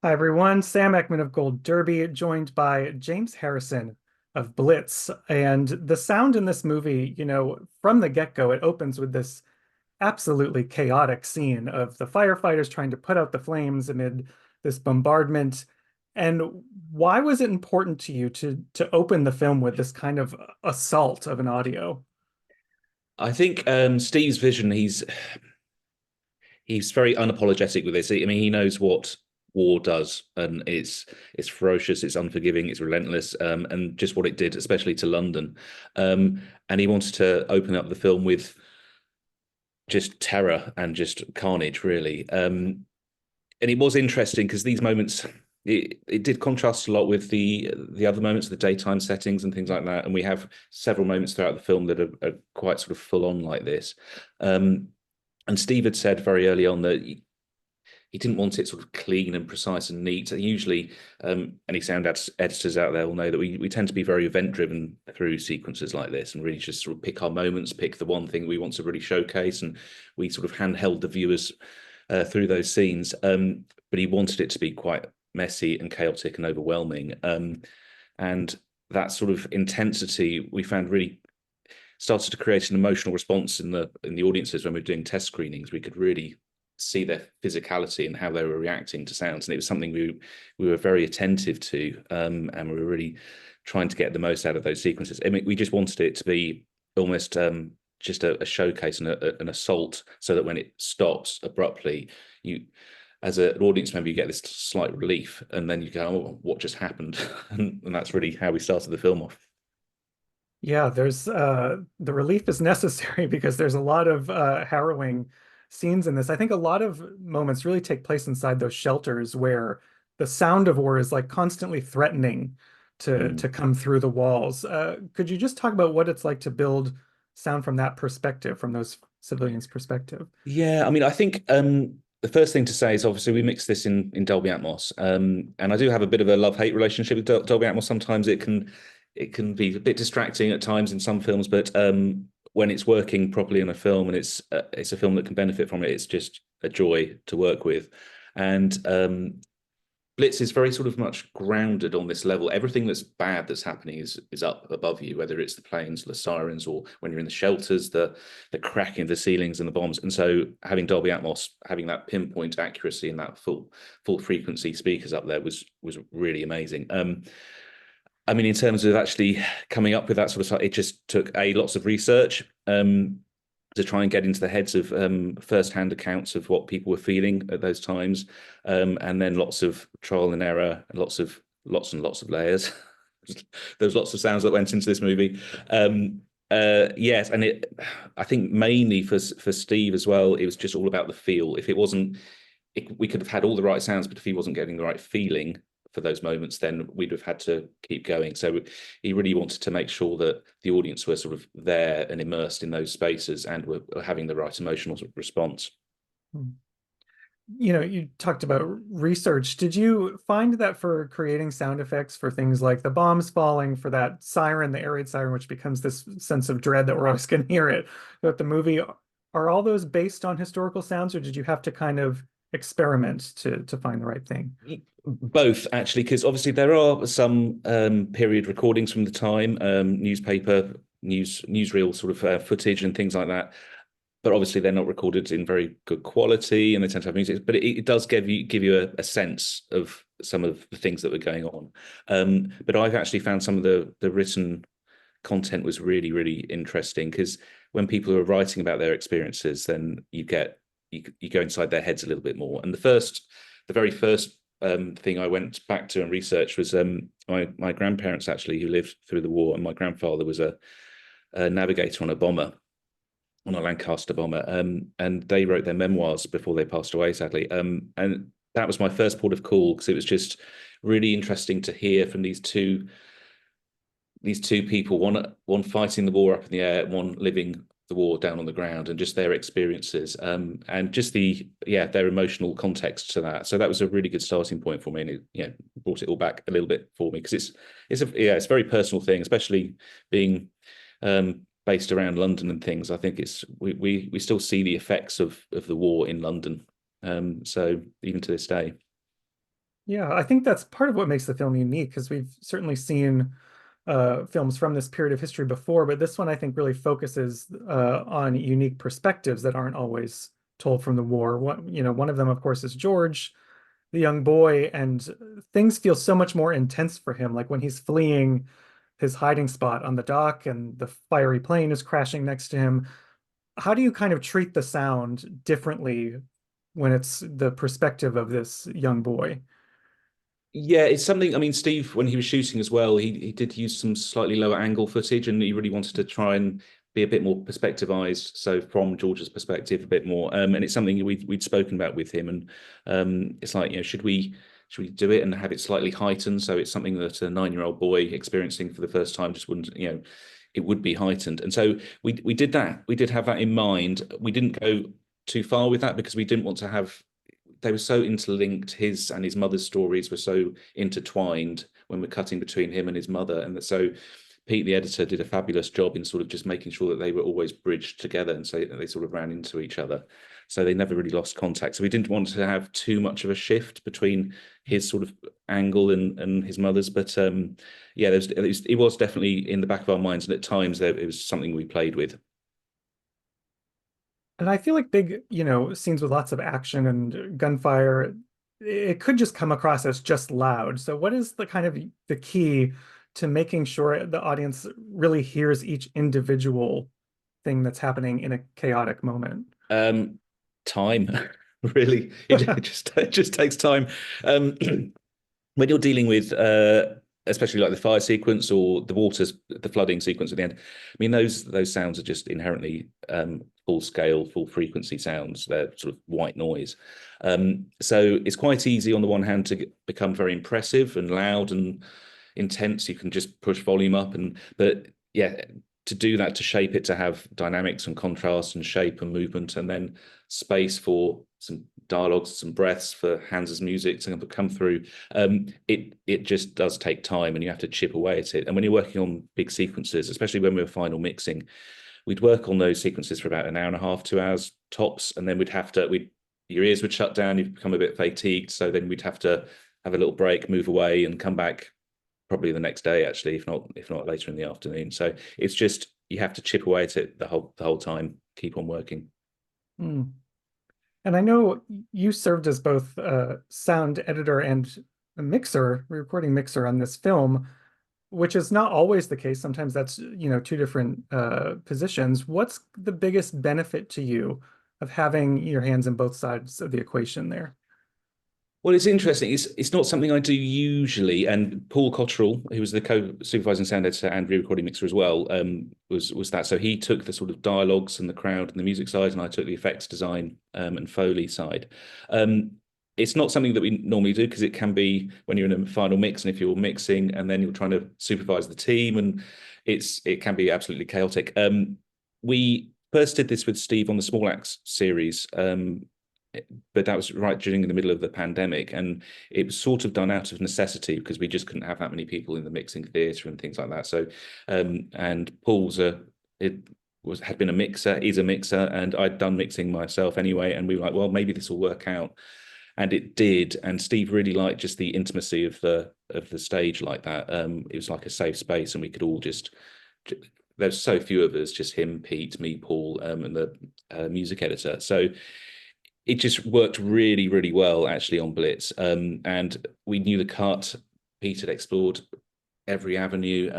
Hi, everyone. Sam Eckmann of Gold Derby, joined by James Harrison of Blitz. And the sound in this movie, from the get-go, it opens with this absolutely chaotic scene of the firefighters trying to put out the flames amid this bombardment. And why was it important to you to open the film with this kind of assault of an audio? I think Steve's vision, he's very unapologetic with this. I mean, he knows what war does, and it's ferocious, it's unforgiving, it's relentless, and just what it did, especially to London. And he wanted to open up the film with just terror and just carnage, really. And it was interesting because these moments it did contrast a lot with the other moments, the daytime settings and things like that. And we have several moments throughout the film that are quite sort of full on like this. Um, and Steve had said very early on that he didn't want it sort of clean and precise and neat. And usually, any editors out there will know that we tend to be very event driven through sequences like this and really just sort of pick our moments, pick the one thing we want to really showcase, and we sort of handheld the viewers through those scenes. But he wanted it to be quite messy and chaotic and overwhelming. And that sort of intensity we found really started to create an emotional response in the audiences when we were doing test screenings. We could really see their physicality and how they were reacting to sounds, and it was something we were very attentive to, and we were really trying to get the most out of those sequences. I mean, we just wanted it to be almost just a showcase and an assault, so that when it stops abruptly, you, as an audience member, you get this slight relief, and then you go, "Oh, what just happened?" And that's really how we started the film off. Yeah, there's the relief is necessary because there's a lot of harrowing scenes in this. I think a lot of moments really take place inside those shelters where the sound of war is like constantly threatening to Mm. come through the walls. Could you just talk about what it's like to build sound from that perspective, from those civilians' perspective? Yeah, I mean, I think the first thing to say is obviously we mix this in Dolby Atmos, and I do have a bit of a love-hate relationship with Dolby Atmos. Sometimes it can be a bit distracting at times in some films, but when it's working properly in a film and it's a film that can benefit from it, it's just a joy to work with. And Blitz is very sort of much grounded on this level. Everything that's bad that's happening is up above you, whether it's the planes, the sirens, or when you're in the shelters, the cracking of the ceilings and the bombs. And so having Dolby Atmos, having that pinpoint accuracy and that full frequency speakers up there was really amazing. I mean, in terms of actually coming up with that sort of stuff, it just took lots of research. To try and get into the heads of first-hand accounts of what people were feeling at those times, and then lots of trial and error, and lots and lots of layers. There's lots of sounds that went into this movie. Yes, and I think mainly for Steve as well, it was just all about the feel. If it wasn't, we could have had all the right sounds, but if he wasn't getting the right feeling for those moments, then we'd have had to keep going. So he really wanted to make sure that the audience were sort of there and immersed in those spaces and were having the right emotional response. You talked about research. Did you find that for creating sound effects for things like the bombs falling, for that siren, the air raid siren, which becomes this sense of dread that we're always going to hear it, that the movie, are all those based on historical sounds, or did you have to kind of experiment to find the right thing? Both, actually, because obviously there are some period recordings from the time, newspaper, newsreel sort of footage and things like that. But obviously they're not recorded in very good quality, and they tend to have music. But it does give you a sense of some of the things that were going on. But I've actually found some of the written content was really interesting, because when people are writing about their experiences, then you go inside their heads a little bit more. And the very first thing I went back to and researched was my grandparents, actually, who lived through the war, and my grandfather was a navigator on a bomber, on a Lancaster bomber, and they wrote their memoirs before they passed away, sadly. And that was my first port of call, because it was just really interesting to hear from these two people, one fighting the war up in the air, one living the war down on the ground, and just their experiences, and just their emotional context to that. So that was a really good starting point for me, and it brought it all back a little bit for me, because it's a very personal thing, especially being based around London and things. I think we still see the effects of the war in London, so even to this day. Yeah, I think that's part of what makes the film unique, because we've certainly seen films from this period of history before, but this one I think really focuses on unique perspectives that aren't always told from the war. One of them, of course, is George, the young boy, and things feel so much more intense for him, like when he's fleeing his hiding spot on the dock and the fiery plane is crashing next to him. How do you kind of treat the sound differently when it's the perspective of this young boy? Yeah, it's something. I mean, Steve, when he was shooting as well, he did use some slightly lower angle footage, and he really wanted to try and be a bit more perspectivized. So from George's perspective, a bit more. And it's something we'd spoken about with him, and it's like, should we do it and have it slightly heightened, so it's something that a 9-year-old boy experiencing for the first time just wouldn't, it would be heightened. And so we did that. We did have that in mind. We didn't go too far with that because we didn't want to have, they were so interlinked. His and his mother's stories were so intertwined when we're cutting between him and his mother. And so Pete, the editor, did a fabulous job in sort of just making sure that they were always bridged together, and so they sort of ran into each other. So they never really lost contact. So we didn't want to have too much of a shift between his sort of angle and his mother's. But yeah, it was definitely in the back of our minds. And at times it was something we played with. And I feel like big, scenes with lots of action and gunfire, it could just come across as just loud. So what is the kind of the key to making sure the audience really hears each individual thing that's happening in a chaotic moment? Um, Time, really, it just takes time. Um, when you're dealing with especially like the fire sequence or the flooding sequence at the end, I mean those sounds are just inherently full scale, full frequency sounds. They're sort of white noise. So it's quite easy on the one hand to become very impressive and loud and intense. You can just push volume up, but yeah, to do that, to shape it, to have dynamics and contrast and shape and movement, and then space for some dialogues, some breaths for Hans's music to come through. It just does take time, and you have to chip away at it. And when you're working on big sequences, especially when we were final mixing, we'd work on those sequences for about an hour and a half, 2 hours tops, and then we your ears would shut down, you'd become a bit fatigued, so then we'd have to have a little break, move away, and come back probably the next day, actually, if not later in the afternoon. So it's just you have to chip away at it the whole time, keep on working. Hmm. And I know you served as both a sound editor and a recording mixer on this film, which is not always the case. Sometimes that's, two different positions. What's the biggest benefit to you of having your hands in both sides of the equation there? Well, it's interesting. It's not something I do usually. And Paul Cottrell, who was the co-supervising sound editor and re-recording mixer as well, was that. So he took the sort of dialogues and the crowd and the music side, and I took the effects design and Foley side. It's not something that we normally do because it can be when you're in a final mix, and if you're mixing and then you're trying to supervise the team, and it can be absolutely chaotic. We first did this with Steve on the Small Axe series. But that was right during the middle of the pandemic, and it was sort of done out of necessity because we just couldn't have that many people in the mixing theatre and things like that. So, and Paul's had been a mixer, is a mixer, and I'd done mixing myself anyway, and we were like, well, maybe this will work out, and it did. And Steve really liked just the intimacy of the stage like that. It was like a safe space, and we could all just. There's so few of us, just him, Pete, me, Paul, and the music editor. So it just worked really, really well actually on Blitz. And we knew the cut. Pete had explored every avenue,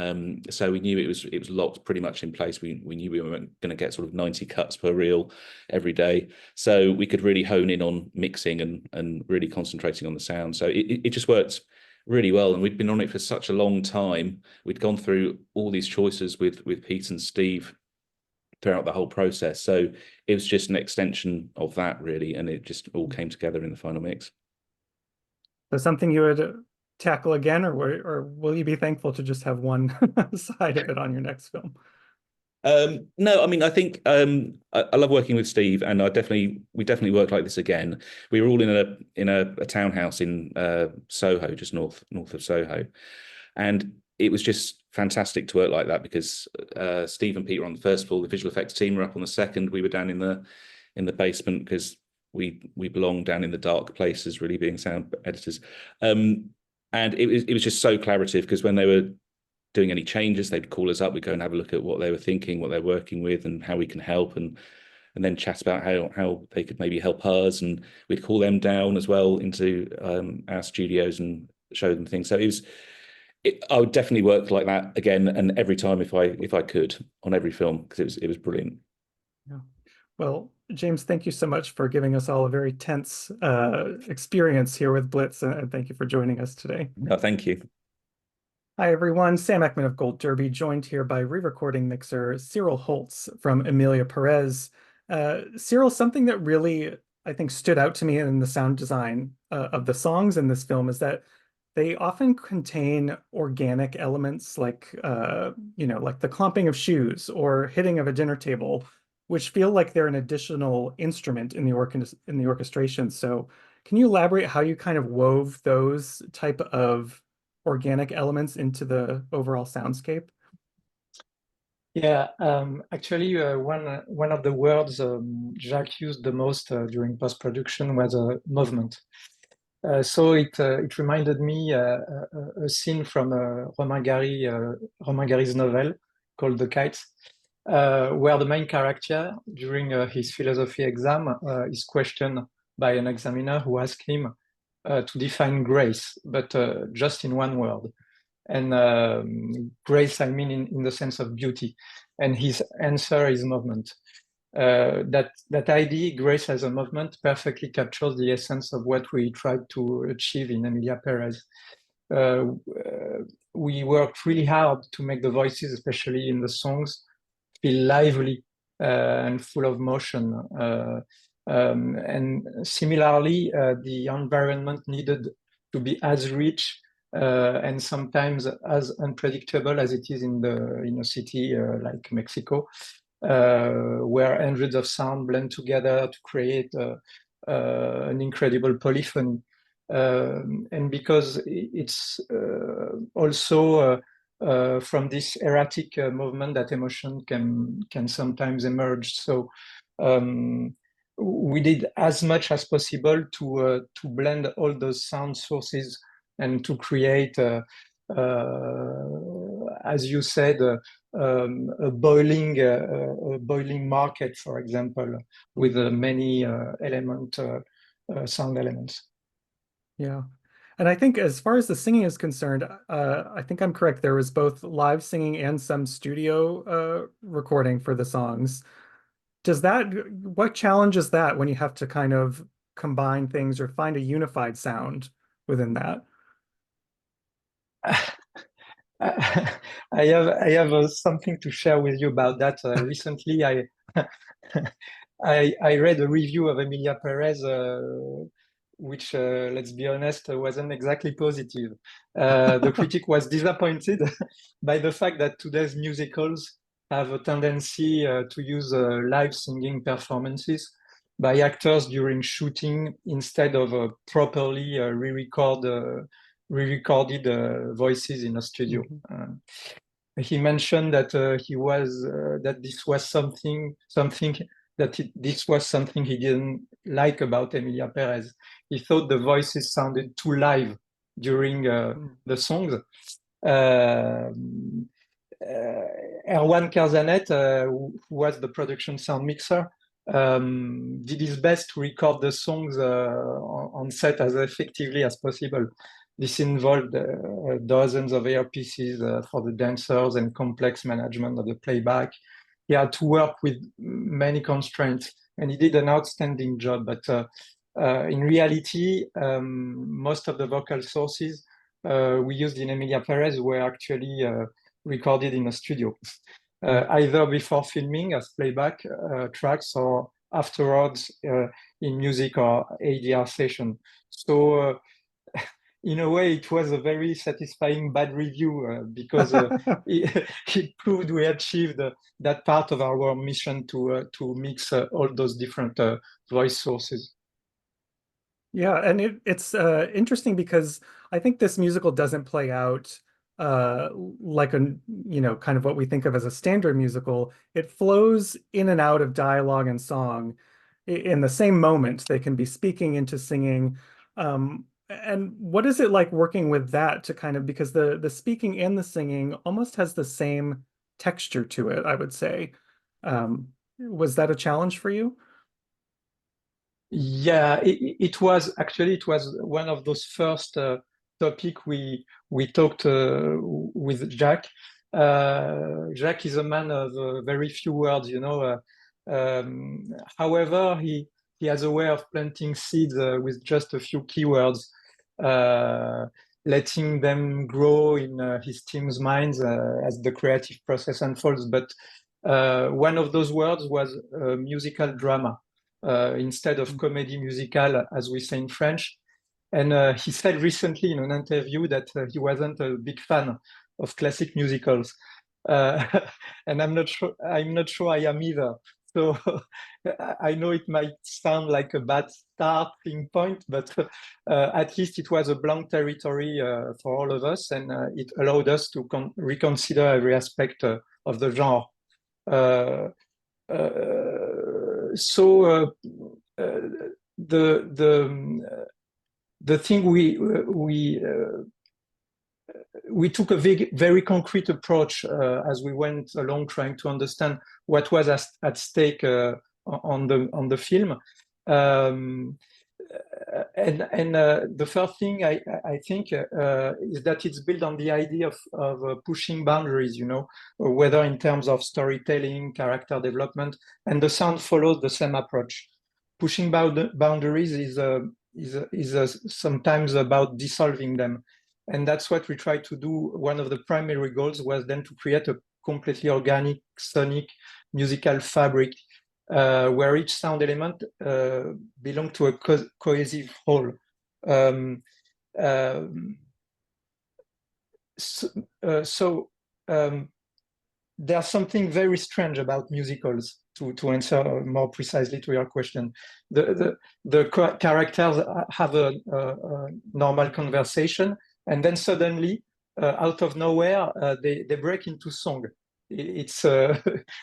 so we knew it was locked pretty much in place. We knew we weren't going to get sort of 90 cuts per reel every day, so we could really hone in on mixing and really concentrating on the sound. So it just worked really well, and we'd been on it for such a long time. We'd gone through all these choices with Pete and Steve throughout the whole process. So it was just an extension of that, really, and it just all came together in the final mix. So something you would tackle again, or will you be thankful to just have one side of it on your next film? No, I mean, I think I love working with Steve, and we definitely work like this again. We were all in a townhouse in Soho, just north of Soho, and it was just fantastic to work like that because Steve and Pete were on the first floor, the visual effects team were up on the second. We were down in the basement because we belong down in the dark places, really being sound editors. And it was just so collaborative, because when they were doing any changes, they'd call us up, we'd go and have a look at what they were thinking, what they're working with, and how we can help, and then chat about how they could maybe help us, and we'd call them down as well into our studios and show them things. So I would definitely work like that again, and every time if I could, on every film, because it was brilliant. Yeah. Well, James, thank you so much for giving us all a very tense experience here with Blitz, and thank you for joining us today. No, thank you. Hi, everyone. Sam Eckmann of Gold Derby, joined here by re-recording mixer Cyril Holtz from Emilia Pérez. Cyril, something that really, I think, stood out to me in the sound design of the songs in this film is that they often contain organic elements like, like the clomping of shoes or hitting of a dinner table, which feel like they're an additional instrument in the orchestration. So can you elaborate how you kind of wove those type of organic elements into the overall soundscape? Yeah, actually, one of the words Jacques used the most during post-production was movement. So it reminded me a scene from Romain Gary's novel called The Kite, where the main character, during his philosophy exam, is questioned by an examiner who asks him to define grace, but just in one word. And grace, I mean, in the sense of beauty. And his answer is movement. That idea, grace as a movement, perfectly captures the essence of what we tried to achieve in Emilia Pérez. We worked really hard to make the voices, especially in the songs, feel lively and full of motion. And similarly, the environment needed to be as rich and sometimes as unpredictable as it is in a city like Mexico, where hundreds of sound blend together to create an incredible polyphony. And because it's also from this erratic movement that emotion can sometimes emerge. So we did as much as possible to blend all those sound sources and to create, as you said, a boiling market, for example, with many sound elements. Yeah. And I think as far as the singing is concerned, I think I'm correct. There was both live singing and some studio recording for the songs. What challenge is that when you have to kind of combine things or find a unified sound within that? I have something to share with you about that. Recently, I read a review of Emilia Pérez, which, let's be honest, wasn't exactly positive. The critic was disappointed by the fact that today's musicals have a tendency to use live singing performances by actors during shooting instead of properly re-recorded voices in a studio. He mentioned that this was something he didn't like about Emilia Pérez. He thought the voices sounded too live during the songs. Erwan Kerzanet, who was the production sound mixer, did his best to record the songs on set as effectively as possible. This involved dozens of earpieces for the dancers and complex management of the playback. He had to work with many constraints, and he did an outstanding job. But in reality, most of the vocal sources we used in Emilia Pérez were actually recorded in a studio, either before filming as playback tracks or afterwards in music or ADR session. So in a way, it was a very satisfying bad review because it proved we achieved that part of our mission to mix all those different voice sources. Yeah, and it's interesting because I think this musical doesn't play out like kind of what we think of as a standard musical. It flows in and out of dialogue and song. in the same moment, they can be speaking into singing. And what is it like working with that to kind of, because the speaking and the singing almost has the same texture to it, I would say. Was that a challenge for you? Yeah, it was actually, it was one of those first topic we talked with Jack. Jack is a man of very few words, you know. However, he has a way of planting seeds with just a few keywords, letting them grow in his team's minds as the creative process unfolds. But one of those words was musical drama. Instead of comedy musical, as we say in French. And he said recently in an interview that he wasn't a big fan of classic musicals, uh, and I'm not sure. I'm not sure I am either. So I know it might sound like a bad starting point, but at least it was a blank territory for all of us, and it allowed us to reconsider every aspect of the genre. Uh, so the thing we took a very concrete approach as we went along, trying to understand what was at stake on the film. And the first thing I think is that it's built on the idea of pushing boundaries, you know, whether in terms of storytelling, character development, and the sound follows the same approach. Pushing boundaries is sometimes about dissolving them, and that's what we tried to do. One of the primary goals was then to create a completely organic, sonic, musical fabric where each sound element belonged to a cohesive whole. Um, so there's something very strange about musicals, to answer more precisely to your question. The characters have a normal conversation, and then suddenly, out of nowhere, they break into song. It's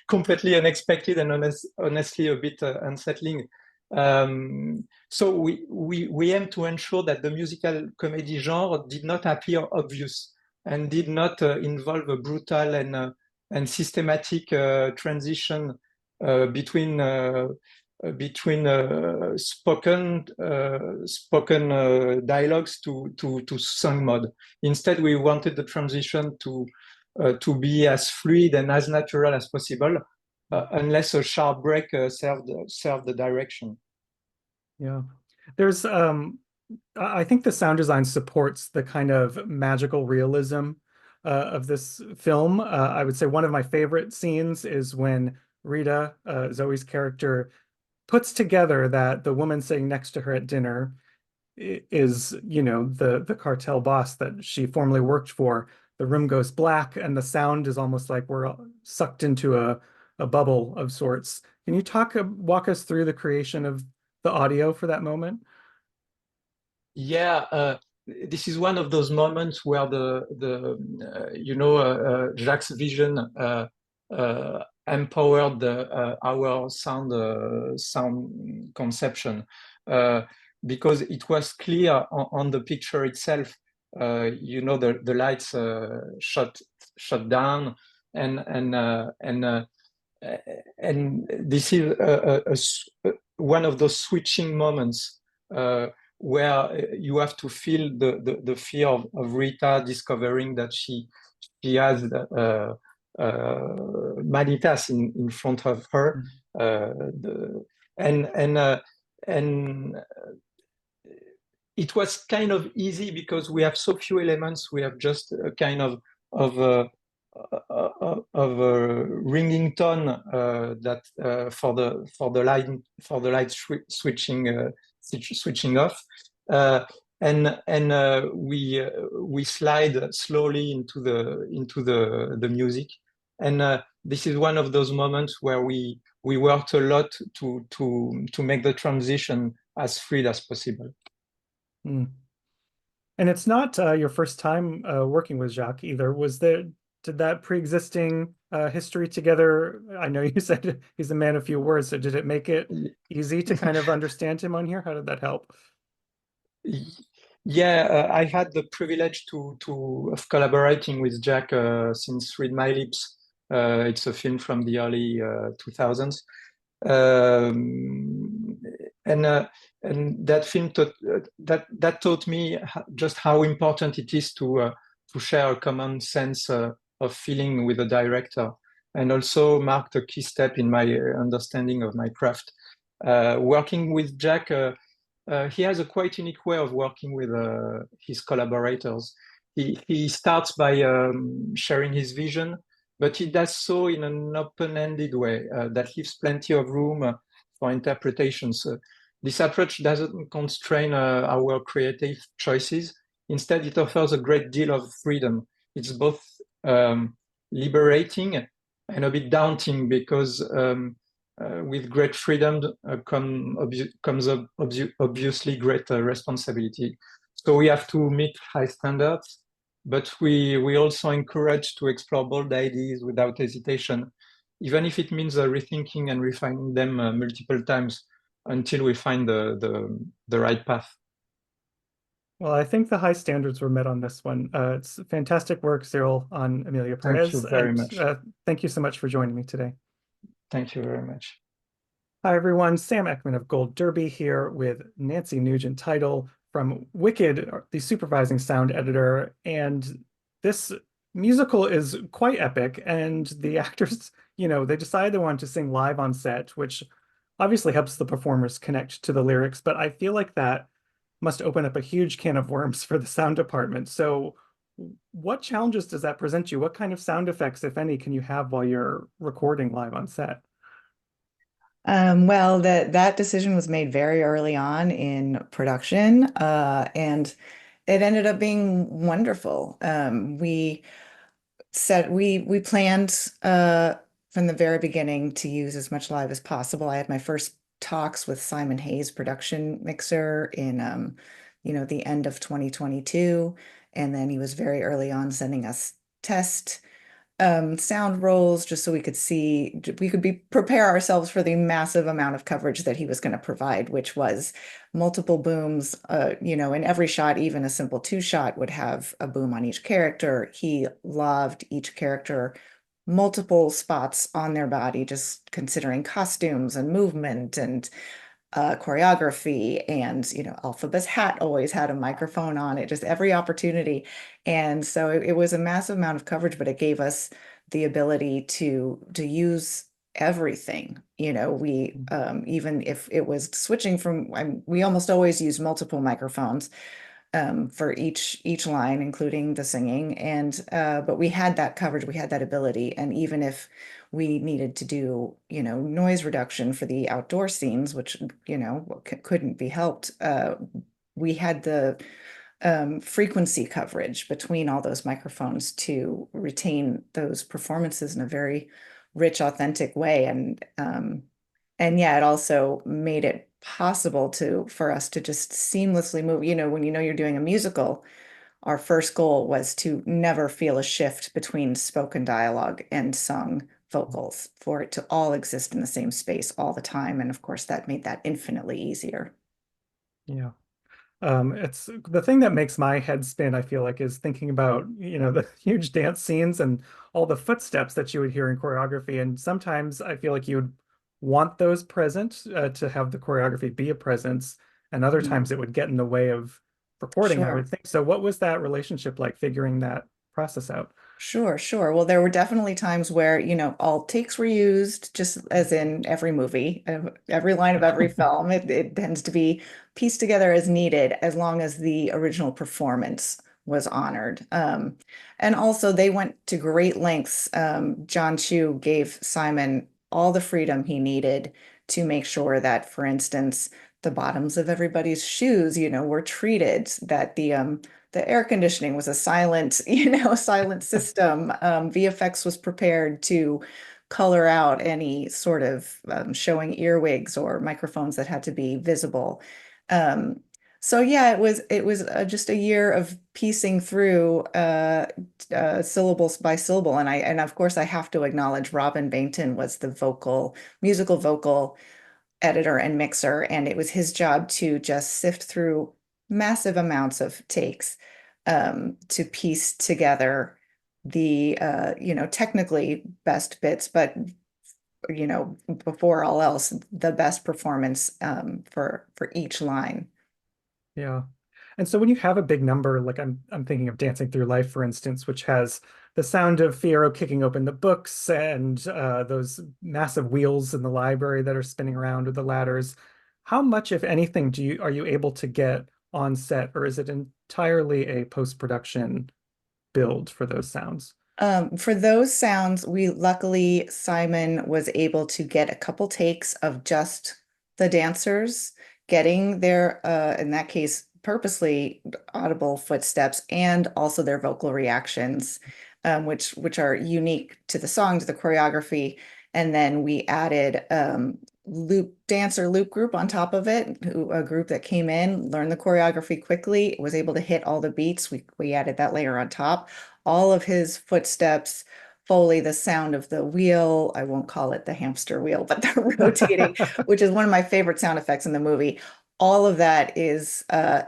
completely unexpected and honestly a bit unsettling. So we aim to ensure that the musical comedy genre did not appear obvious and did not involve a brutal and systematic transition between spoken dialogues to song mode. Instead, we wanted the transition to be as fluid and as natural as possible, unless a sharp break served the direction. Yeah. There's I think the sound design supports the kind of magical realism of this film. I would say one of my favorite scenes is when Rita, Zoe's character, puts together that the woman sitting next to her at dinner is, you know, the cartel boss that she formerly worked for. The room goes black and the sound is almost like we're sucked into a bubble of sorts. Can you walk us through the creation of the audio for that moment? Yeah, this is one of those moments where Jacques' vision empowered our sound conception because it was clear on the picture itself. The lights shut down, and this is one of those switching moments where you have to feel the fear of Rita discovering that she has Manitas in front of her, and it was kind of easy because we have so few elements. We have just a kind of a ringing tone that for the light switching off, and we slide slowly into the music, and this is one of those moments where we worked a lot to make the transition as fluid as possible. Mm. And it's not your first time working with Jacques either. did that pre-existing history together? I know you said he's a man of few words, so did it make it easy to kind of understand him on here? How did that help? Yeah, I had the privilege of collaborating with Jack since Read My Lips. It's a film from the early 2000s. Um, and that film taught me just how important it is to share a common sense of feeling with a director, and also marked a key step in my understanding of my craft. Working with Jack, he has a quite unique way of working with his collaborators. He starts by sharing his vision, but he does so in an open-ended way that leaves plenty of room for interpretations. This approach doesn't constrain our creative choices. Instead, it offers a great deal of freedom. It's both liberating and a bit daunting, because with great freedom comes obviously great responsibility. So we have to meet high standards, but we also encourage to explore bold ideas without hesitation, even if it means rethinking and refining them multiple times until we find the right path. Well, I think the high standards were met on this one. It's fantastic work, Cyril, on Emilia Thank you Pérez, very and much. thank you so much for joining me today. Thank you very much. Hi, everyone. Sam Eckmann of Gold Derby here with Nancy Nugent Title from Wicked, the supervising sound editor. And this musical is quite epic. And the actors, they decided they wanted to sing live on set, which obviously helps the performers connect to the lyrics. But I feel like that must open up a huge can of worms for the sound department. So, what challenges does that present you? What kind of sound effects, if any, can you have while you're recording live on set? Well, that decision was made very early on in production, and it ended up being wonderful. We planned from the very beginning to use as much live as possible. I had my first talks with Simon Hayes, production mixer, in the end of 2022, and then he was very early on sending us test sound rolls just so we could prepare ourselves for the massive amount of coverage that he was going to provide, which was multiple booms. In every shot, even a simple 2-shot would have a boom on each character. He loved each character, multiple spots on their body, just considering costumes and movement and choreography. And Elphaba's hat always had a microphone on it, just every opportunity. And so it was a massive amount of coverage, but it gave us the ability to use everything. We even if it was switching from, we almost always use multiple microphones for each line, including the singing. And but we had that coverage, we had that ability. And even if we needed to do, noise reduction for the outdoor scenes, which, couldn't be helped, we had the frequency coverage between all those microphones to retain those performances in a very rich, authentic way. And yeah, it also made it possible for us to just seamlessly move. When you're doing a musical, our first goal was to never feel a shift between spoken dialogue and sung vocals, for it to all exist in the same space all the time. And of course, that made that infinitely easier. Yeah. It's the thing that makes my head spin, I feel like, is thinking about, the huge dance scenes and all the footsteps that you would hear in choreography. And sometimes I feel like you would want those present to have the choreography be a presence. And other times it would get in the way of recording, I would Sure. think. So what was that relationship like, figuring that process out? Sure. Well, there were definitely times where, all takes were used, just as in every movie, every line of every film. It tends to be pieced together as needed, as long as the original performance was honored. And also, they went to great lengths. John Chu gave Simon all the freedom he needed to make sure that, for instance, the bottoms of everybody's shoes, were treated, that the air conditioning was a silent, silent system. VFX was prepared to color out any sort of showing earwigs or microphones that had to be visible. Um, So yeah, it was just a year of piecing through syllables by syllable, and of course I have to acknowledge Robin Bainton was the musical vocal editor and mixer, and it was his job to just sift through massive amounts of takes to piece together the technically best bits, but before all else, the best performance for each line. Yeah. And so when you have a big number, like I'm thinking of Dancing Through Life, for instance, which has the sound of Fiyero kicking open the books and those massive wheels in the library that are spinning around with the ladders. How much, if anything, are you able to get on set, or is it entirely a post-production build for those sounds? For those sounds, luckily Simon was able to get a couple takes of just the dancers getting their, in that case, purposely audible footsteps and also their vocal reactions, which are unique to the song, to the choreography. And then we added loop group on top of it, a group that came in, learned the choreography quickly, was able to hit all the beats. We added that layer on top. All of his footsteps, Foley, the sound of the wheel, I won't call it the hamster wheel, but the rotating, which is one of my favorite sound effects in the movie. All of that is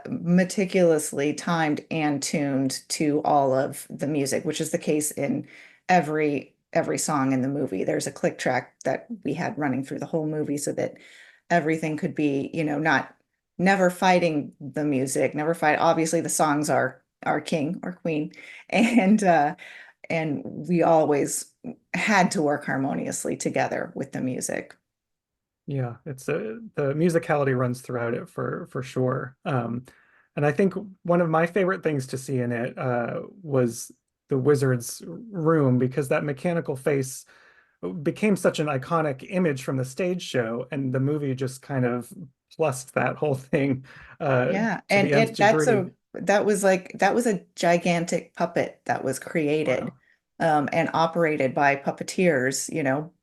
meticulously timed and tuned to all of the music, which is the case in every song in the movie. There's a click track that we had running through the whole movie so that everything could be, not never fighting the music, never fight. Obviously, the songs are king or queen, and we always had to work harmoniously together with the music. Yeah, the musicality runs throughout it for sure. And I think one of my favorite things to see in it was the wizard's room, because that mechanical face became such an iconic image from the stage show, and the movie just kind of plussed that whole thing Yeah, to and the nth degree. that was a gigantic puppet that was created Wow. and operated by puppeteers,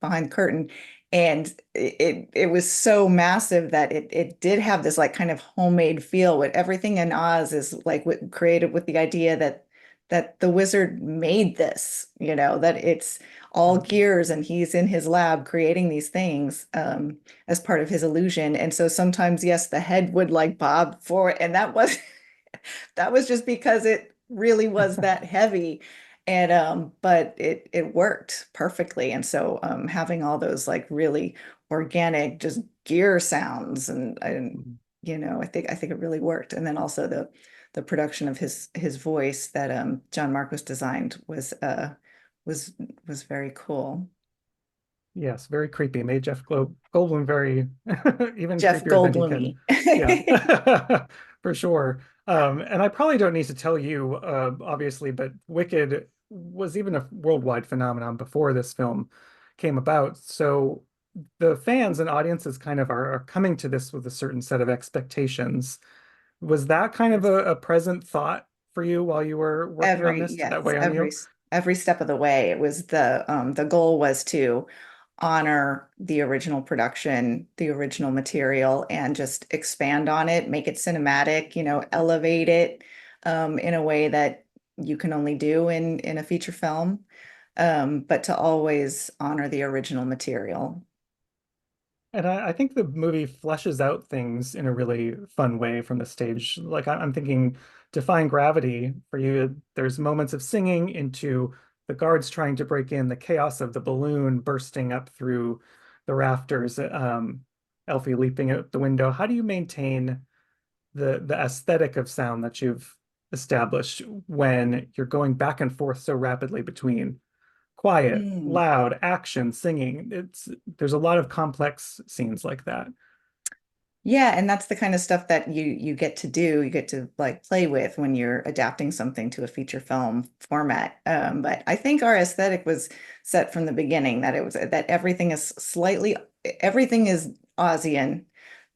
behind the curtain. And it was so massive that it did have this like kind of homemade feel. With everything in Oz is like created with the idea that the wizard made this, that it's all gears and he's in his lab creating these things as part of his illusion. And so sometimes, yes, the head would like bob forward, and that was that was just because it really was that heavy. And but it worked perfectly. And so having all those like really organic just gear sounds and I think it really worked. And then also the production of his voice that John Marcos designed was was very cool. Yes, very creepy. Made Goldblum very even Jeff creepier than he can. Goldblum-y. Yeah, for sure. And I probably don't need to tell you, obviously, but Wicked was even a worldwide phenomenon before this film came about. So the fans and audiences kind of are coming to this with a certain set of expectations. Was that kind of a present thought for you while you were working on this? Did that Yes, weigh on you? every step of the way. It was the goal was to honor the original production, the original material, and just expand on it, make it cinematic, elevate it in a way that you can only do in a feature film, but to always honor the original material. And I think the movie fleshes out things in a really fun way from the stage. Like I'm thinking Defying Gravity for you, there's moments of singing into the guards trying to break in, the chaos of the balloon bursting up through the rafters, Elfie leaping out the window. How do you maintain the aesthetic of sound that you've established when you're going back and forth so rapidly between quiet, Mm. loud, action, singing? There's a lot of complex scenes like that. Yeah, and that's the kind of stuff that you get to do, you get to like play with when you're adapting something to a feature film format. But I think our aesthetic was set from the beginning that it was that everything is Aussian.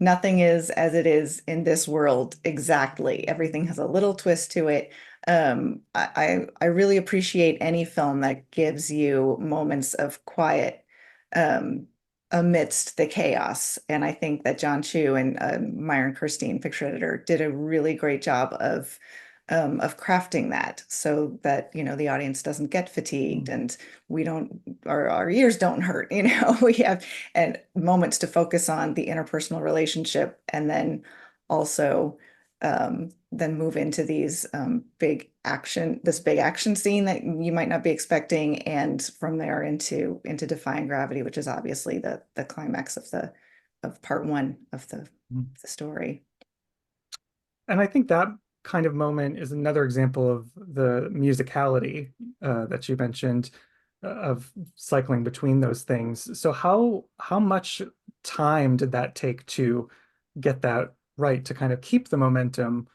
Nothing is as it is in this world exactly. Everything has a little twist to it. I really appreciate any film that gives you moments of quiet. Um, amidst the chaos. And I think that John Chu and Myron Kirstein, picture editor, did a really great job of crafting that so that, you know, the audience doesn't get fatigued and we don't, our ears don't hurt, you know, we have and moments to focus on the interpersonal relationship and then also then move into these big action scene that you might not be expecting, and from there into Defying Gravity, which is obviously the climax of part one of the story. And I think that kind of moment is another example of the musicality that you mentioned of cycling between those things. So how much time did that take to get that right, to kind of keep the momentum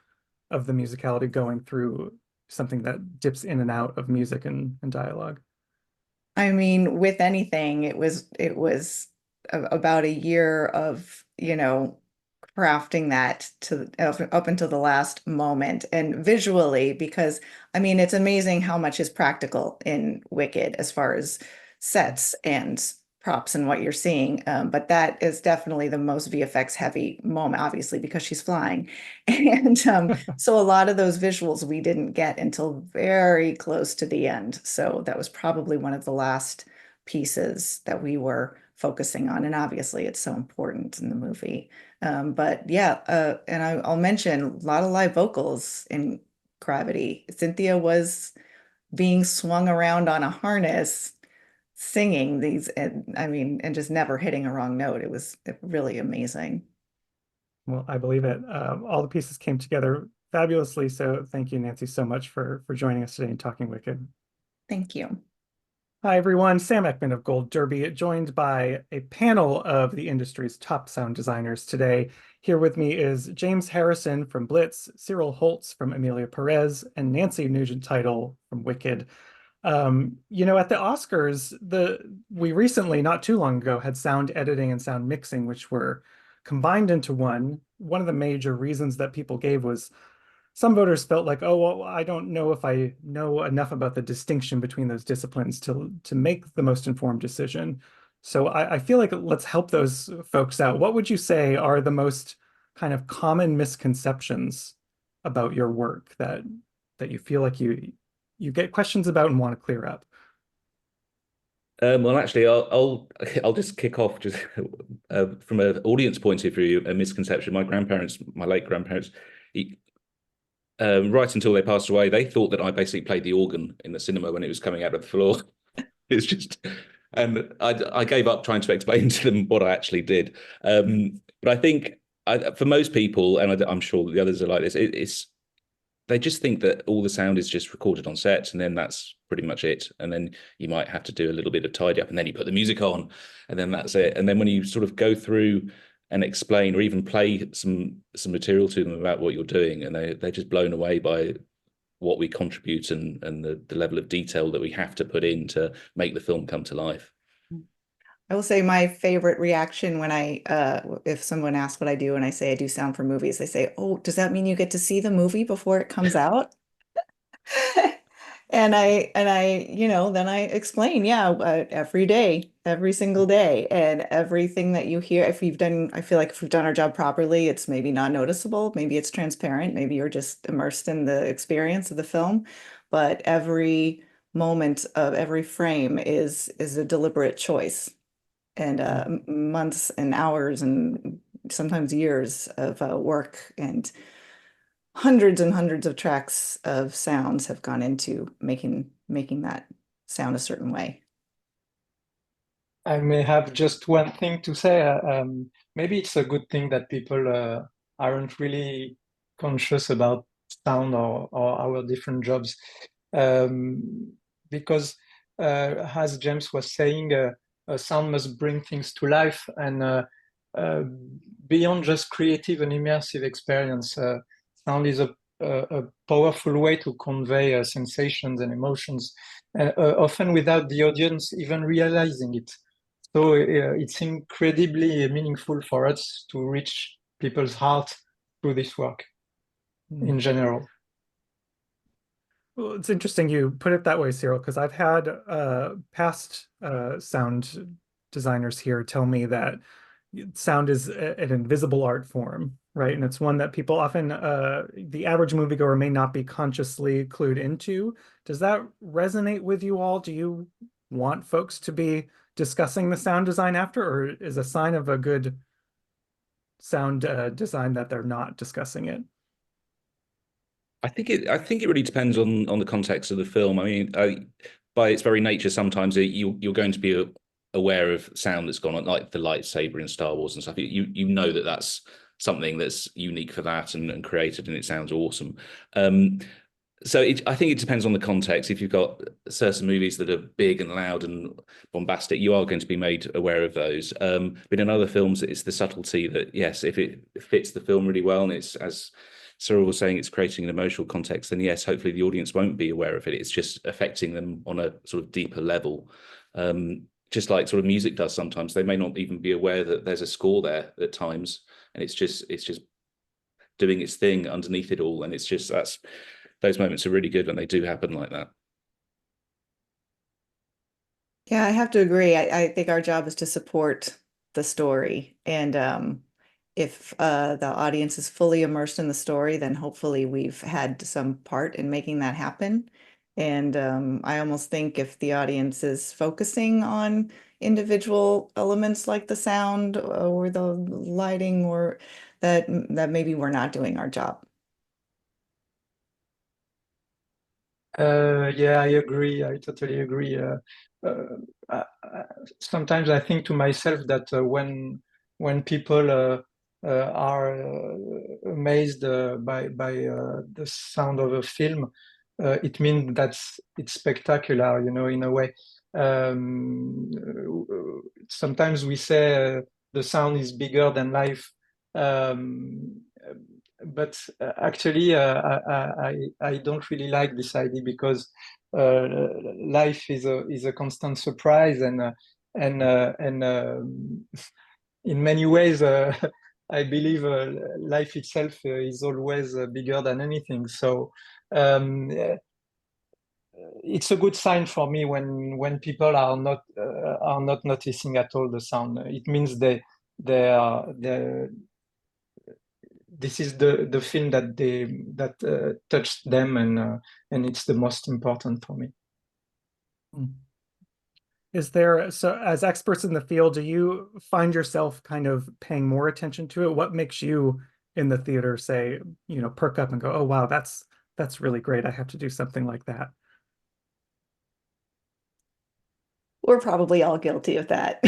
of the musicality going through something that dips in and out of music and dialogue? I mean, with anything, it was about a year of, you know, crafting that to up until the last moment, and visually, because I mean, it's amazing how much is practical in Wicked as far as sets and props and what you're seeing. But that is definitely the most VFX heavy moment, obviously, because she's flying. And so a lot of those visuals we didn't get until very close to the end. So that was probably one of the last pieces that we were focusing on. And obviously it's so important in the movie. But yeah, and I'll mention a lot of live vocals in Gravity. Cynthia was being swung around on a harness singing these, and I mean, and just never hitting a wrong note. It was really amazing. Well, I believe it. All the pieces came together fabulously. So thank you, Nancy, so much for joining us today and talking Wicked. Thank you. Hi, everyone. Sam Eckmann of Gold Derby, joined by a panel of the industry's top sound designers today. Here with me is James Harrison from Blitz, Cyril Holtz from Emilia Pérez, and Nancy Nugent Title from Wicked. You know, at the Oscars, we recently, not too long ago, had sound editing and sound mixing, which were combined into one. One of the major reasons that people gave was some voters felt like, oh, well, I don't know if I know enough about the distinction between those disciplines to make the most informed decision. So I feel like let's help those folks out. What would you say are the most kind of common misconceptions about your work that you feel like you get questions about and want to clear up? Well, actually, I'll just kick off just from an audience point of view. A misconception. My late grandparents, right until they passed away, they thought that I basically played the organ in the cinema when it was coming out of the floor. It's just, and I gave up trying to explain to them what I actually did. But I think for most people, and I'm sure the others are like this, they just think that all the sound is just recorded on set and then that's pretty much it. And then you might have to do a little bit of tidy up and then you put the music on and then that's it. And then when you sort of go through and explain or even play some material to them about what you're doing, and they're just blown away by what we contribute and the level of detail that we have to put in to make the film come to life. I will say my favorite reaction when if someone asks what I do and I say I do sound for movies, they say, "Oh, does that mean you get to see the movie before it comes out?" And you know, then I explain, yeah, every day, every single day, and everything that you hear, I feel like if we've done our job properly, it's maybe not noticeable, maybe it's transparent, maybe you're just immersed in the experience of the film, but every moment of every frame is a deliberate choice, and months and hours and sometimes years of work and hundreds of tracks of sounds have gone into making that sound a certain way. I may have just one thing to say. Maybe it's a good thing that people aren't really conscious about sound or our different jobs, because as James was saying, sound must bring things to life, and beyond just creative and immersive experience, sound is a powerful way to convey sensations and emotions, often without the audience even realizing it. So it's incredibly meaningful for us to reach people's heart through this work in general. Well, it's interesting you put it that way, Cyril, because I've had past sound designers here tell me that sound is an invisible art form, right? And it's one that people often, the average moviegoer may not be consciously clued into. Does that resonate with you all? Do you want folks to be discussing the sound design after, or is a sign of a good sound design that they're not discussing it? I think it really depends on the context of the film. I mean, by its very nature, sometimes you're going to be aware of sound that's gone on, like the lightsaber in Star Wars and stuff. You know that that's something that's unique for that and created, and it sounds awesome. So I think it depends on the context. If you've got certain movies that are big and loud and bombastic, you are going to be made aware of those. But in other films, it's the subtlety that, yes, if it fits the film really well, and it's, as Cyril was saying, it's creating an emotional context, then yes, hopefully the audience won't be aware of it. It's just affecting them on a sort of deeper level. Just like sort of music does sometimes. They may not even be aware that there's a score there at times, and it's just doing its thing underneath it all. And it's just, those moments are really good when they do happen like that. Yeah, I have to agree. I think our job is to support the story. And if the audience is fully immersed in the story, then hopefully we've had some part in making that happen. And I almost think if the audience is focusing on individual elements like the sound or the lighting, or that maybe we're not doing our job. Yeah, I agree. I totally agree. Sometimes I think to myself that when people are amazed by the sound of a film, it means that it's spectacular, in a way. Sometimes we say the sound is bigger than life. But actually, I don't really like this idea, because life is a constant surprise, and in many ways, I believe life itself is always bigger than anything. So it's a good sign for me when people are not noticing at all the sound. It means they are this is the film that touched them, and it's the most important for me. Is there, so as experts in the field, do you find yourself kind of paying more attention to it? What makes you in the theater say, perk up and go, oh wow, that's really great, I have to do something like that? We're probably all guilty of that.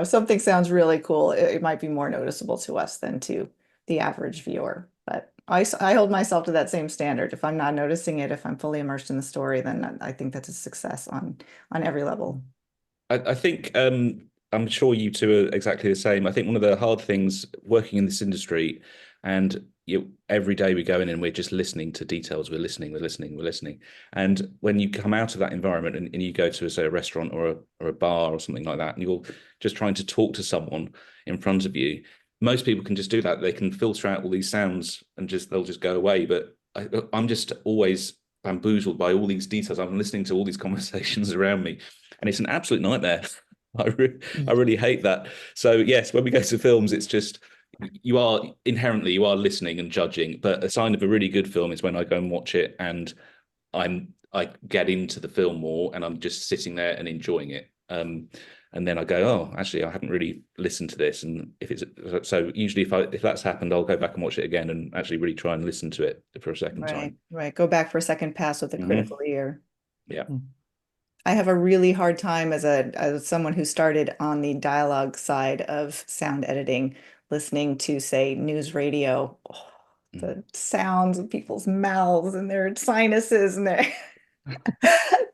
Something sounds really cool. It might be more noticeable to us than to the average viewer. But I hold myself to that same standard. If I'm not noticing it, if I'm fully immersed in the story, then I think that's a success on every level. I think I'm sure you two are exactly the same. I think one of the hard things working in this industry, and every day we go in and we're just listening to details. We're listening. And when you come out of that environment and you go to, say, a restaurant or a bar or something like that, and you're just trying to talk to someone in front of you, most people can just do that. They can filter out all these sounds and they'll just go away. But I'm just always bamboozled by all these details. I'm listening to all these conversations around me, and it's an absolute nightmare. I really hate that. So yes, when we go to films, it's just you are listening and judging. But a sign of a really good film is when I go and watch it and I get into the film more, and I'm just sitting there and enjoying it. And then I go, oh, actually, I haven't really listened to this. And usually if that's happened, I'll go back and watch it again and actually really try and listen to it for a second time. Right. Go back for a second pass with a critical ear. Yeah. I have a really hard time as someone who started on the dialogue side of sound editing, listening to, say, news radio. Oh, the sounds of people's mouths and their sinuses and their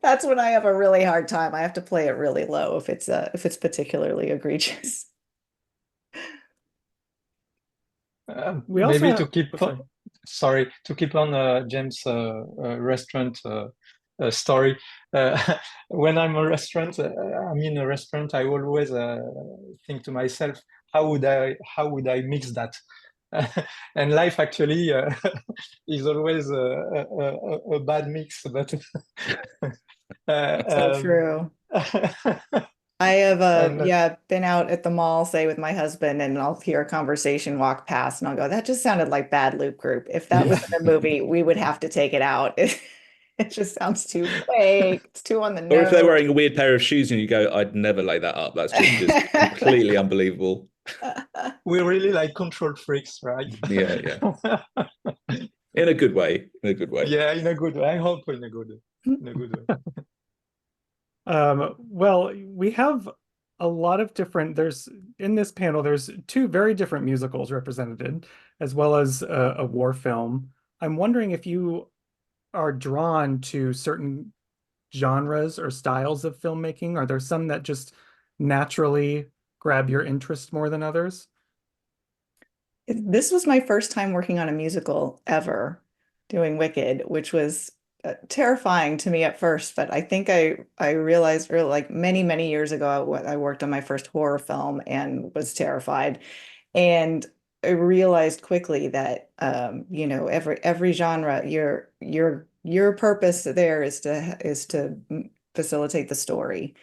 that's when I have a really hard time. I have to play it really low if it's particularly egregious. Maybe to keep on James' restaurant story. When I'm a restaurant, I'm in a restaurant, I always think to myself, how would I mix that? And life actually is always a bad mix, but So true. I have And been out at the mall, say with my husband, and I'll hear a conversation walk past and I'll go, that just sounded like Bad Loop Group. If that was in a movie, we would have to take it out. It just sounds too fake. It's too on the Or if they're nose. wearing a weird pair of shoes and you go, I'd never lay that up. That's just completely unbelievable. we're really like control freaks, right? Yeah, yeah. In a good way. In a good way. Yeah, in a good way. I hope in a good way. Well, we have a lot of different, in this panel, there's two very different musicals represented, as well as a war film. I'm wondering if you are drawn to certain genres or styles of filmmaking. Are there some that just naturally grab your interest more than others? This was my first time working on a musical ever, doing Wicked, which was terrifying to me at first, but I think I realized really like many years ago I worked on my first horror film and was terrified. And I realized quickly that every genre, your purpose there is to facilitate the story,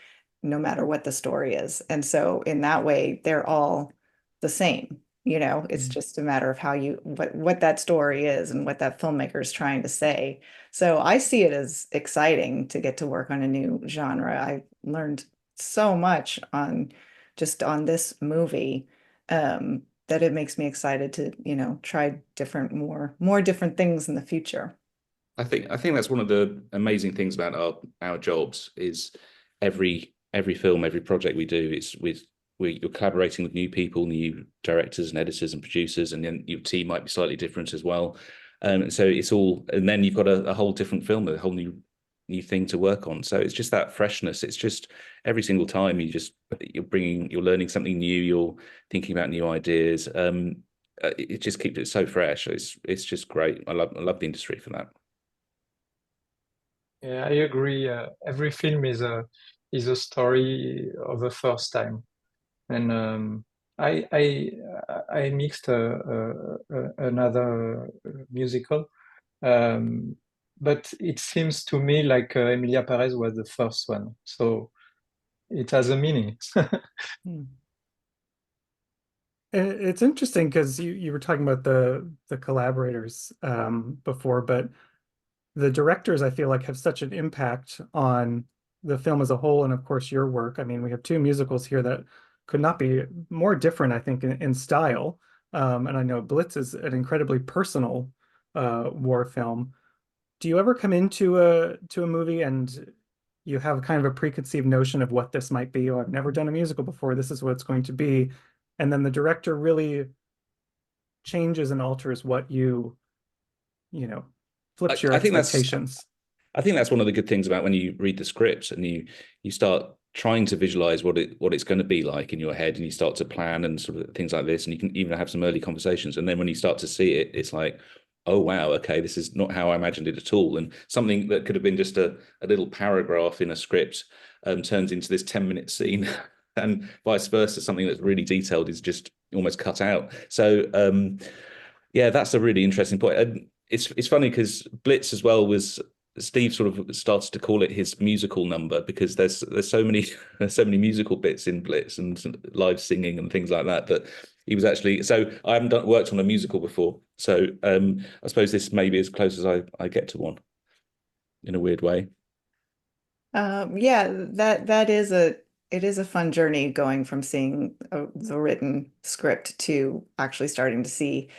no matter what the story is. And so in that way, they're all the same. It's just a matter of how what that story is and what that filmmaker is trying to say. So I see it as exciting to get to work on a new genre. I learned so much on this movie. That it makes me excited to, try more different things in the future. I think that's one of the amazing things about our jobs is every film, every project we do, you're collaborating with new people, new directors and editors and producers, and then your team might be slightly different as well. So it's all, and then you've got a whole different film, a whole new thing to work on. So it's just that freshness. It's just every single time you're learning something new, you're thinking about new ideas. It just keeps it so fresh. It's just great. I love the industry for that. Yeah, I agree. Every film is a story of a first time, and I mixed another musical, but it seems to me like Emilia Pérez was the first one, so it has a meaning. It's interesting because you were talking about the collaborators before, but the directors, I feel like, have such an impact on the film as a whole, and of course your work. I mean, we have two musicals here that could not be more different, I think, in style. And I know Blitz is an incredibly personal war film. Do you ever come into a movie and you have kind of a preconceived notion of what this might be? Oh, I've never done a musical before. This is what it's going to be. And then the director really changes and alters what flips your I think expectations. I think that's one of the good things about when you read the script and you start trying to visualize what it's going to be like in your head, and you start to plan and sort of things like this, and you can even have some early conversations. And then when you start to see it, it's like, oh wow, okay, this is not how I imagined it at all. And something that could have been just a little paragraph in a script turns into this 10-minute scene, and vice versa. Something that's really detailed is just almost cut out. So yeah, that's a really interesting point. And it's funny because Blitz as well was, Steve sort of started to call it his musical number because there's so many musical bits in Blitz and live singing and things like that he was actually, so I haven't worked on a musical before, so I suppose this may be as close as I get to one in a weird way. Yeah, it is a fun journey going from seeing the written script to actually starting to see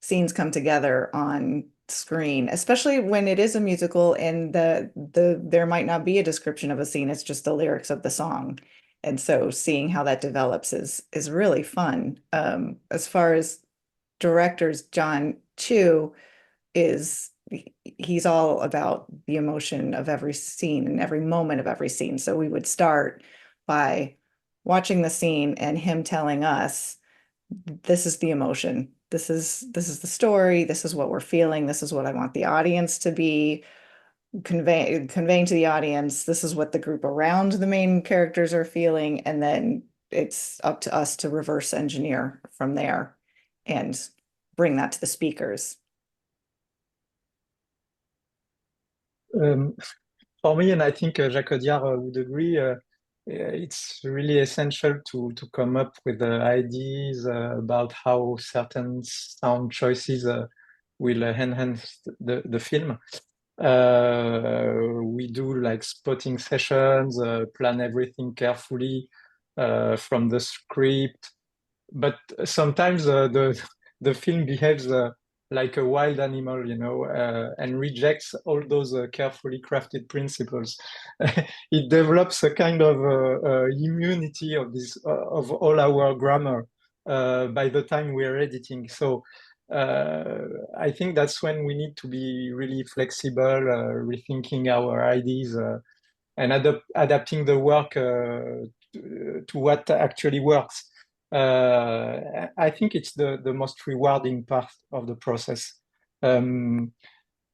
scenes come together on screen, especially when it is a musical and there might not be a description of a scene, it's just the lyrics of the song. And so seeing how that develops is really fun. As far as directors, John Chu he's all about the emotion of every scene and every moment of every scene. So we would start by watching the scene and him telling us, this is the emotion. This is the story. This is what we're feeling. This is what I want the audience to be conveying to the audience. This is what the group around the main characters are feeling. And then it's up to us to reverse engineer from there and bring that to the speakers. For me, and I think Jacques Audiard would agree, it's really essential to come up with ideas about how certain sound choices will enhance the film. We do like spotting sessions, plan everything carefully from the script, but sometimes the film behaves like a wild animal, and rejects all those carefully crafted principles. It develops a kind of immunity of this of all our grammar by the time we're editing. So I think that's when we need to be really flexible, rethinking our ideas, and adapting the work to what actually works. I think it's the most rewarding part of the process. And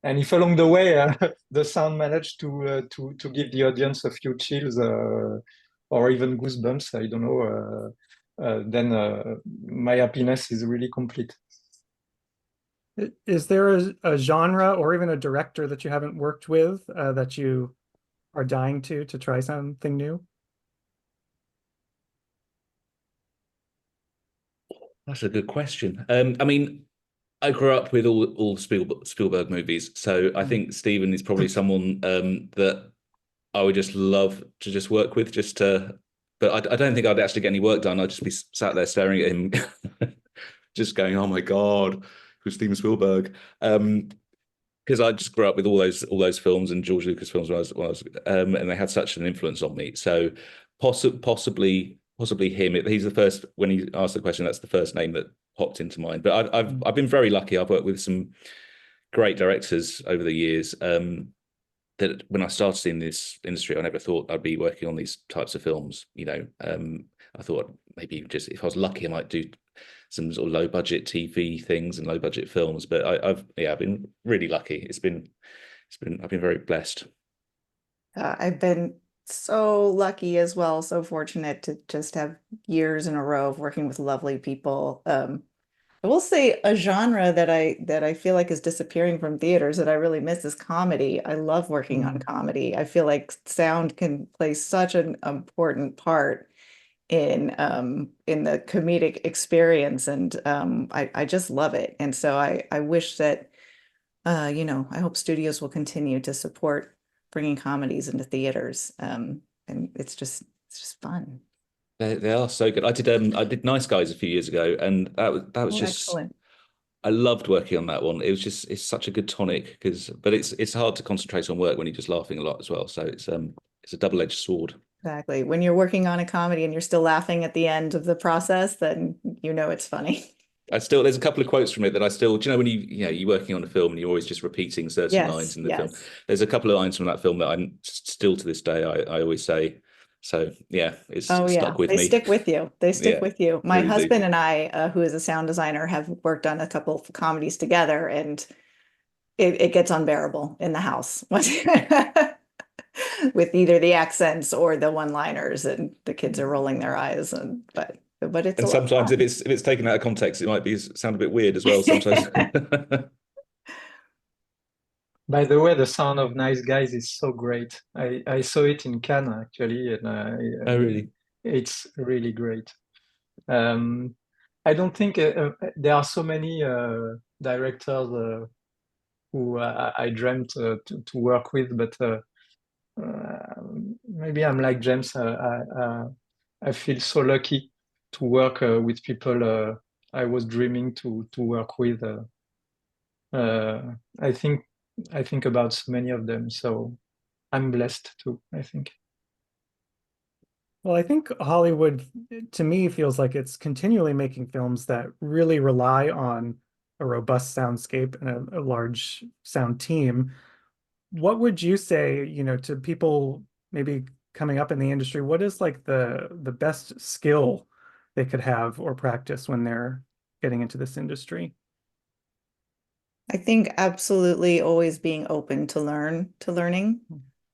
if along the way the sound managed to give the audience a few chills or even goosebumps, I don't know, then my happiness is really complete. Is there a genre or even a director that you haven't worked with that you are dying to try something new? That's a good question. I mean, I grew up with all Spielberg movies, so I think Steven is probably someone that I would just love to just work with, but I don't think I'd actually get any work done. I'd just be sat there staring at him, just going, "Oh my God, who's Steven Spielberg?" Because I just grew up with all those films and George Lucas films and they had such an influence on me. So possibly him. He's the first, when he asked the question, that's the first name that popped into mind. But I've been very lucky. I've worked with some great directors over the years. That when I started in this industry, I never thought I'd be working on these types of films. I thought maybe just if I was lucky, I might do some sort of low budget TV things and low budget films. But I've been really lucky. I've been very blessed. I've been so lucky as well, so fortunate to just have years in a row of working with lovely people. I will say a genre that I feel like is disappearing from theaters that I really miss is comedy. I love working on comedy. I feel like sound can play such an important part in the comedic experience, and I just love it. And so I wish that I hope studios will continue to support bringing comedies into theaters. And it's just fun. They are so good. I did Nice Guys a few years ago, and that was just Excellent. I loved working on that one. It's such a good tonic but it's hard to concentrate on work when you're just laughing a lot as well. So it's a double-edged sword. Exactly. When you're working on a comedy and you're still laughing at the end of the process, then it's funny. There's a couple of quotes from it that I still, do you know, when you're working on a film and you're always just repeating certain lines in the film. There's a couple of lines from that film that I'm still to this day I always say. So yeah, it's stuck with me. They stick with you. They stick with you. My really husband do. and I, who is a sound designer, have worked on a couple of comedies together, and it gets unbearable in the house with either the accents or the one-liners, and the kids are rolling their eyes, but it's And a lot of sometimes fun. if it's taken out of context, it might sound a bit weird as well sometimes. By the way, the sound of Nice Guys is so great. I saw it in Cannes actually, and Oh, really? it's really great. I don't think there are so many directors who I dreamt to work with, but maybe I'm like James. I feel so lucky to work with people I was dreaming to work with. I think about so many of them, so I'm blessed too, I think. Well, I think Hollywood, to me, feels like it's continually making films that really rely on a robust soundscape and a large sound team. What would you say, to people maybe coming up in the industry, what is like the best skill they could have or practice when they're getting into this industry? I think absolutely always being open to learning.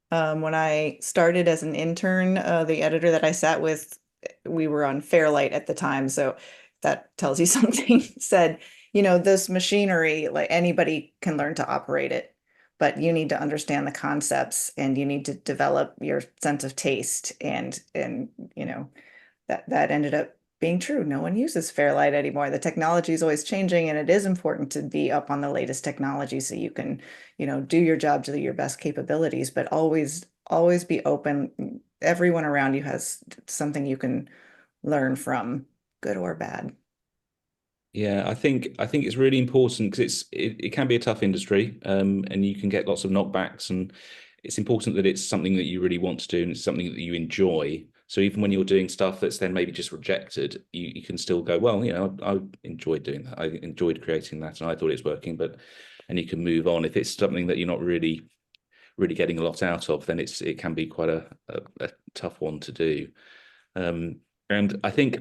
When I started as an intern, the editor that I sat with, we were on Fairlight at the time, so that tells you something, said, this machinery, like anybody can learn to operate it. but you need to understand the concepts and you need to develop your sense of taste. And you know, that ended up being true. No one uses Fairlight anymore. The technology is always changing, and it is important to be up on the latest technology so you can, you know, do your job to your best capabilities, but always be open. Everyone around you has something you can learn from, good or bad. Yeah, I think it's really important because it can be a tough industry, and you can get lots of knockbacks, and it's important that it's something that you really want to do and it's something that you enjoy. So even when you're doing stuff that's then maybe just rejected, you can still go, well, you know, I enjoyed doing that. I enjoyed creating that, and I thought it was working. And you can move on. If it's something that you're not really getting a lot out of, then it can be quite a tough one to do. And I think,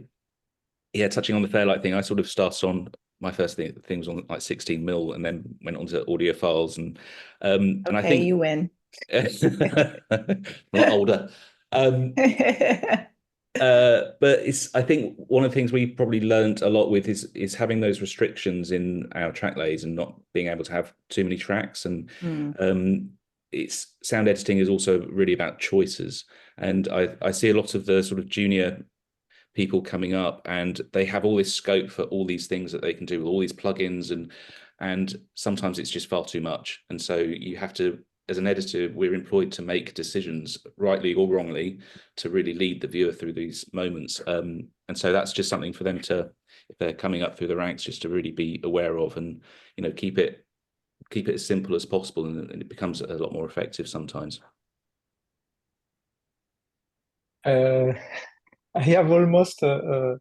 yeah, touching on the Fairlight thing, I sort of started on my first things on like 16 mil and then went on to audio files, and I think you win. I'm not older. But I think one of the things we probably learned a lot with is having those restrictions in our track lays and not being able to have too many tracks. And it's sound editing is also really about choices. And I see a lot of the sort of junior people coming up, and they have all this scope for all these things that they can do with all these plugins, and sometimes it's just far too much. And so you have to, as an editor, we're employed to make decisions, rightly or wrongly, to really lead the viewer through these moments. And so that's just something for them to, if they're coming up through the ranks, just to really be aware of, and, you know, keep it as simple as possible, and it becomes a lot more effective sometimes. I have almost a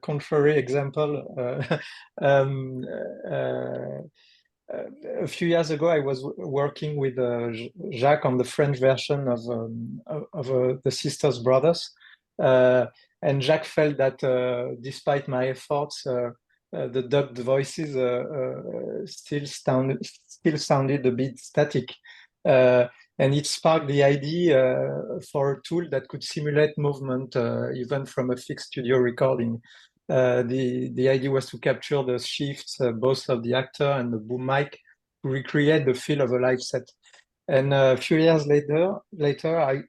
contrary example. A few years ago, I was working with Jacques on the French version of the Sisters Brothers, and Jacques felt that despite my efforts, the dubbed voices still sounded a bit static. And it sparked the idea for a tool that could simulate movement even from a fixed studio recording. The idea was to capture the shifts both of the actor and the boom mic to recreate the feel of a live set. And a few years later,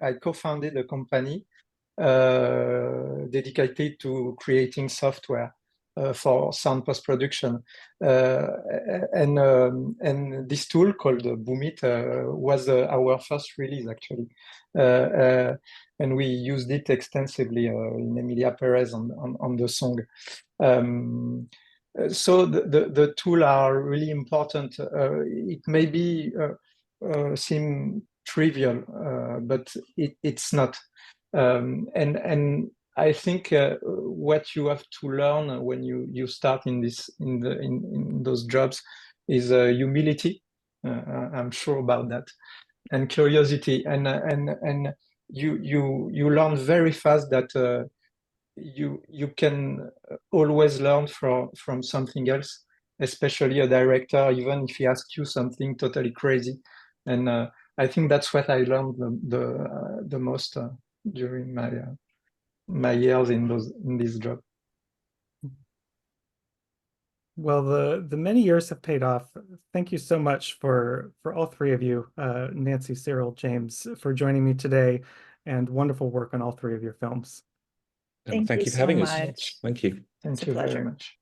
I co-founded a company dedicated to creating software for sound post-production. And this tool called Boomit was our first release, actually. And we used it extensively in Emilia Pérez on the song. So the tools are really important. It may be seem trivial, but it's not. And I think what you have to learn when you start in those jobs is humility. I'm sure about that, and curiosity, and you learn very fast that you can always learn from something else, especially a director, even if he asks you something totally crazy. And I think that's what I learned the most during my years in this job. Well, the many years have paid off. Thank you so much for all three of you, Nancy, Cyril, James, for joining me today, and wonderful work on all three of your films. Thank you for having us. Thank you. Thank you very much.